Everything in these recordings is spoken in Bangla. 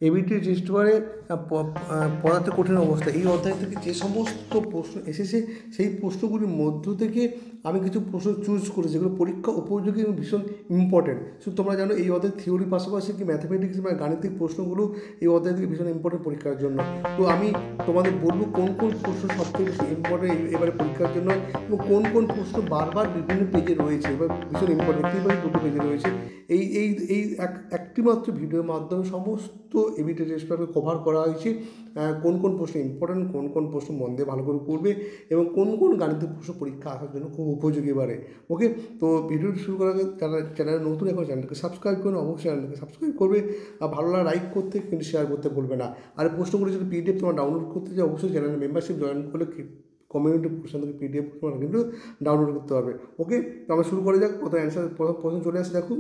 এবিটি টেস্টবারে পদার্থের কঠিন অবস্থা এই অধ্যায় থেকে যে সমস্ত প্রশ্ন এসেছে সেই প্রশ্নগুলির মধ্য থেকে আমি কিছু প্রশ্ন চুজ করেছি যেগুলো পরীক্ষা উপযোগী এবং ভীষণ ইম্পর্টেন্ট। শুধু তোমরা জানো এই অধ্যায় থিওরির পাশাপাশি কি ম্যাথামেটিক্স বা গাণিতিক প্রশ্নগুলো এই অধ্যায় থেকে ভীষণ ইম্পর্টেন্ট পরীক্ষার জন্য। তো আমি তোমাদের বলবো কোন কোন প্রশ্ন সবথেকে বেশি ইম্পর্টেন্ট এবারে পরীক্ষার জন্য এবং কোন কোন প্রশ্ন বারবার বিভিন্ন পেজে রয়েছে এবার ভীষণ ইম্পর্টেন্ট একেবারে দুটো পেজে রয়েছে। এই এই এই একটি মাত্র ভিডিওর মাধ্যমে সমস্ত এবিটি টেস্ট পেপার কভার করা হয়েছে। কোন কোন প্রশ্ন ইম্পর্টেন্ট, কোন কোন প্রশ্ন মন দিয়ে ভালো করে করবে এবং কোন কোন গাণিতিক প্রশ্ন পরীক্ষা আসার জন্য খুব উপযোগী এবারে। ওকে, তো ভিডিওটি শুরু করার আগে যারা চ্যানেলে নতুন এখন চ্যানেলকে সাবস্ক্রাইব করুন, অবশ্যই চ্যানেলকে সাবস্ক্রাইব করবে আর ভালো লাগলে লাইক করতে কিন্তু শেয়ার করতে বলবে না। আর প্রশ্নগুলো যদি পিডিএফ তোমার ডাউনলোড করতে চাও অবশ্যই চ্যানেলের মেম্বারশিপ জয়েন করলে কমিউনিটি পোর্শন থেকে পিডিএফ তোমরা কিন্তু ডাউনলোড করতে পারবে। ওকে, তো আমরা শুরু করে যাক। প্রথম অ্যান্সার প্রশ্ন চলে আসে, দেখুন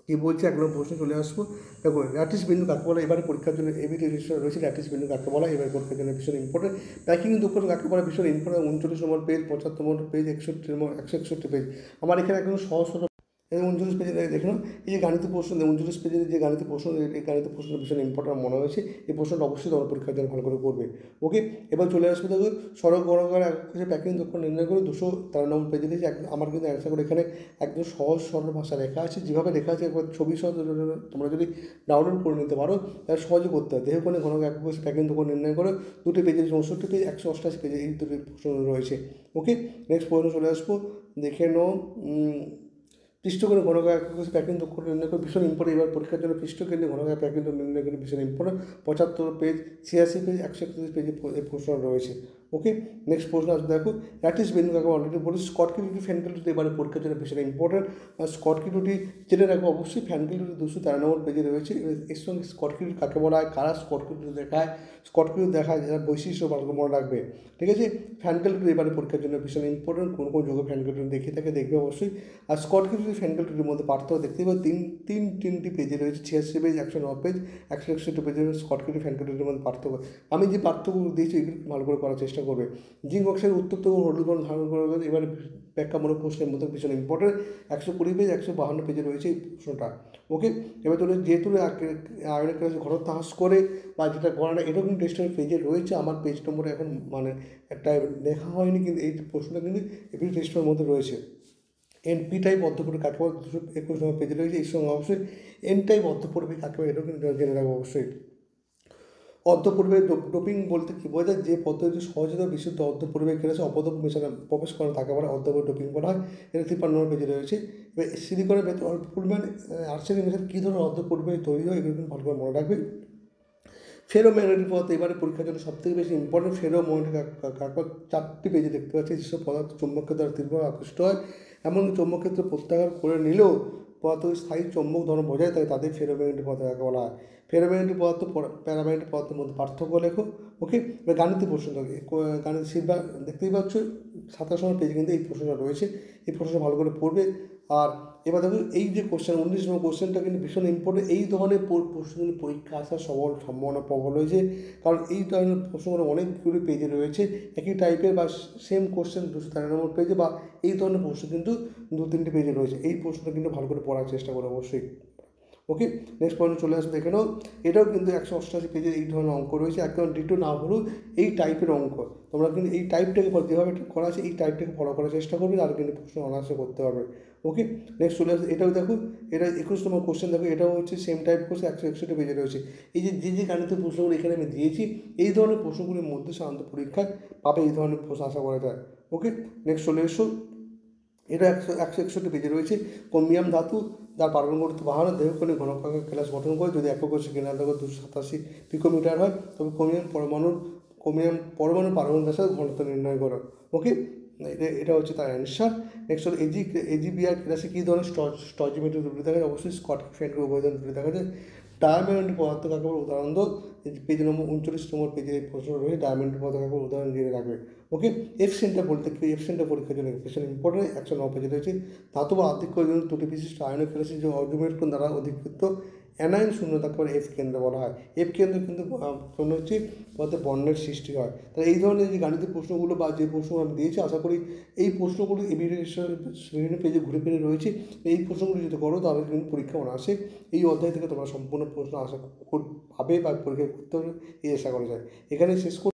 কী বলছে। এক নম্বর প্রশ্ন চলে আসবো। দেখো ল্যাটিস বিন্দু কাকে বলা, এবারে পরীক্ষার জন্য এবিটি রয়েছে ল্যাটিস বিন্দু কাকে বলা, এবার পরীক্ষার জন্য ভীষণ ইম্পর্টেন্ট। প্যাকিং দুঃখ কাকে বলা ভীষণ ইম্পর্টেন্ট। 39 নম্বর পেজ, 75 নম্বর পেজ, 161 পেজ। আমার এখানে একদম সহজ 39 পেজে দেখে নাও। এই যে গাণিতিক প্রশ্ন 39 পেজের যে গাণিতিক প্রশ্ন, এই গাণিতিক প্রশ্নটা ভীষণ ইম্পর্টেন্ট মনে হয়েছে। এই প্রশ্নটা অবশ্যই তোমার পরীক্ষার জন্য ভালো করে করবে। ওকে, এবার চলে আসবে। দেখো সড়ক গণকার একসাথে প্যাকিং দুঃখ নির্ণয় করে 213 নম্বর পেজে দিয়েছে। আমার কিন্তু অ্যান্সার করে এখানে একদম সহজ সরল ভাষা লেখা আছে, যেভাবে লেখা আছে একবার ছবি সহ তোমরা যদি ডাউনলোড করে নিতে পারো তাহলে সহজে করতে হয়। দেহ কোণে ঘনক এক প্যাকিং দুঃখ নির্ণয় করে, দুটি পেজে 64 পেজ, 188 পেজে এই দুটি প্রশ্ন রয়েছে। ওকে, নেক্সট প্রশ্ন চলে আসবো। দেখে নাও পৃষ্ঠকেন্দ্র ঘনকায় প্যাকিং দক্ষ নির্ণয় করে ভীষণ ইম্পর্টেন্ট। এবার পরীক্ষার জন্য পৃষ্ঠকেন্দ্রে ঘনকায় প্যাকিং নির্ণয় করে ভীষণ ইম্পর্টেন্ট। 75 পেজ, 86 পেজ, 131 পেজে এই প্রশ্ন রয়েছে। ওকে, নেক্সট প্রশ্ন আসবে। দেখো ল্যাটিস বিন্দু কাকে অলরেডি বলেছি। স্কট-কিলুটি ফ্যানকেলুটি এবারে পরীক্ষার জন্য ভীষণ ইম্পর্টেন্ট। আর স্কট-কিলুটি জেনে রাখবো অবশ্যই। ফ্যানকেলুটি 213 নম্বর পেজে রয়েছে। এর সঙ্গে স্কট-কিলুটি কাকে বলা হয়, কারা স্কট-কিলুটি দেখায়, স্কট-কিলুটি দেখায় যারা বৈশিষ্ট্য ভালো মনে রাখবে। ঠিক আছে, ফ্যানকেলুটি এবারে পরীক্ষার জন্য ভীষণ ইম্পর্টেন্ট। কোন কোন যুগে ফ্যানকেলুটি দেখিয়ে থাকে দেখবে অবশ্যই। আর স্কট-কিলুটি ফ্যানকেলুটির মধ্যে পার্থক্য দেখতে পাবে তিনটি পেজে রয়েছে। 86 পেজ, 109 পেজ, 161 পেজের স্কট-কিলুটি ফ্যানকেলুটির মধ্যে পার্থক্য। আমি যে পার্থক্যগুলো দিয়েছি এগুলো ভালো করে করার চেষ্টা করবে। জিঙ্ক অক্সাইড উত্তপ্ত হলুদ বর্ণ ধারণ করা যায়। এবার ব্যাখ্যামূলক প্রশ্নের মধ্যে ভীষণ ইম্পর্টেন্ট। 120 পেজ, 152 পেজে রয়েছে এই প্রশ্নটা। ওকে, এবার চলে যেহেতু আয়নিক ক্লাসে ঘনত্ব হ্রাস করে বা যেটা করে না, এটাও কিন্তু টেস্টের পেজে রয়েছে। আমার পেজ নম্বরে এখন মানে একটা লেখা হয়নি, কিন্তু এই প্রশ্নটা কিন্তু এপিডি টেস্টের মধ্যে রয়েছে। এনপি টাইপ অর্ধপূর্বে কাকে বলে 221 নম্বর পেজে রয়েছে। এই সঙ্গে অবশ্যই এন টাইপ অর্ধপূর্বে কাকে বলে এটাও কিন্তু জেনে রাখবো অবশ্যই। অর্ধপূর্বে ডোপিং বলতে কী বোঝা যায়, যে পদ্ধতি সহজে বিশুদ্ধ অর্ধপূর্বে খেলেছে অপদ্রব্য মেশানো প্রবেশ করে তাকে বলে অর্ধপূর্বে ডোপিং বলা হয়। এটা 53 নম্বর পেজে রয়েছে। এবার সিলিকনের ভেতর অল্প পরিমাণ আর্সেনিক মেশালে কী ধরনের অর্ধপূর্বে তৈরি হয় এগুলো কিন্তু ভালো করে মনে রাখবে। ফেরোম্যাগনেটিক পদার্থ এবারে পরীক্ষার জন্য সবথেকে বেশি ইম্পর্টেন্ট। ফেরোম্যাগনেটিক কাগজ 4টি পেজে দেখতে পাচ্ছি। যেসব পদার্থ চুম্বকের দ্বারা তীব্রভাবে আকৃষ্ট হয়, এমনকি চৌম্বক ক্ষেত্রে প্রত্যাহার করে নিলেও পদার্থ স্থায়ী চৌম্বক ধর্ম বজায় থাকে, তাদের ফেরোম্যাগনেটিক পদার্থ কাকে বলা হয়। ফেরোম্যাগনেটিক পদার্থ প্যারাম্যাগনেটিক পদার্থের মধ্যে পার্থক্য লেখো। ওকে, এবার গাণিতিক প্রশ্ন থাকে। গাণিতিক শিল্পা দেখতেই পাচ্ছ 27 নম্বর পেজে কিন্তু এই প্রশ্নটা রয়েছে। এই প্রশ্নটা ভালো করে পড়বে। আর এবার দেখো এই যে কোশ্চেন 19 নম্বর কোশ্চেনটা কিন্তু ভীষণ ইম্পর্টেন্ট। এই ধরনের প্রশ্নগুলি পরীক্ষা আসার সম্ভাবনা প্রবল হয়েছে, কারণ এই ধরনের প্রশ্নগুলো অনেকগুলি পেজে রয়েছে একই টাইপের বা সেম কোশ্চেন 213 নম্বর পেজে, বা এই ধরনের প্রশ্ন কিন্তু 2-3টে পেজে রয়েছে। এই প্রশ্নটা কিন্তু ভালো করে পড়ার চেষ্টা করো অবশ্যই। ওকে, নেক্সট পয়েন্ট চলে আসবে। দেখে নাও এটাও কিন্তু 188 পেজের এই ধরনের অঙ্ক রয়েছে। একদম ডিটো না হলেও এই টাইপের অঙ্ক তোমরা কিন্তু এই টাইপটাকে যেভাবে করা আছে এই টাইপটাকে ফলো করার চেষ্টা করবে, আর কিন্তু প্রশ্ন অনার্সে করতে পারবে। ওকে, নেক্সট চলে আসবে। এটাও দেখো, এটা 21 নম্বর কোশ্চেন দেখো, এটাও হচ্ছে সেম টাইপ কোশ্চেন 161 পেজে রয়েছে। এই যে গাণিতিক প্রশ্নগুলো এখানে আমি দিয়েছি, এই ধরনের প্রশ্নগুলির মধ্যে সাধারণত পরীক্ষায় পাবে এই ধরনের প্রশ্ন আশা করা যায়। ওকে, নেক্সট চলে এসো। এটা 161 পেজে রয়েছে। ক্রোমিয়াম ধাতু যার পারমাণবিক গুরুত্ব 52 দেহকণিক ঘনকাকার ক্লাস গঠন করে, যদি একক কোষে কেনার 287 পিকোমিটার হয়, তবে ক্রোমিয়াম পরমাণু পারমাণবিক ব্যাসার্ধ ঘনত্ব নির্ণয় করো। ওকে, এটা হচ্ছে তার অ্যান্সার। নেক্সট হলো এজিবিআর ক্লাসে কী ধরনের স্টজিওমেট্রি ত্রুটি দেখা যায়, অবশ্যই স্কট ফ্যানকে উভয়জন ত্রুটি দেখা যায়। ডায়মন্ড পদার্থ কাকে বলে উদাহরণ দাও। পেজ নম্বর 39 নম্বর পেজে এই প্রশ্ন রয়েছে। ডায়মন্ড পদার্থ কাকে বলে উদাহরণ দিয়ে রাখবে। ওকে, এফ সেন্টার বলতে কি, এফ সেন্টার পরীক্ষার জন্য ভীষণ ইম্পর্টেন্ট। 109 পেজে রয়েছে। ধাতু বা আধিক্য দুটি বিশিষ্ট আয়নিক ক্লাসে যে অর্জুমেট্রন দ্বারা অধিকৃত অ্যানায়ন শূন্য থাকতে পারে এফ কেন্দ্র বলা হয়। এফ কেন্দ্র কিন্তু শূন্য হচ্ছে পথে বর্ণের সৃষ্টি হয়। তাহলে এই ধরনের যে গাণিতিক প্রশ্নগুলো বা যে প্রশ্ন আমি দিয়েছি, আশা করি এই প্রশ্নগুলো বিভিন্ন পেজে ঘুরে ফিরে রয়েছে। এই প্রশ্নগুলো যদি করো তাহলে কিন্তু পরীক্ষা অনায়াসে এই অধ্যায় থেকে তোমরা সম্পূর্ণ প্রশ্ন আশা পাবে বা পরীক্ষা করতে হবে এই আশা করা যায়। এখানে শেষ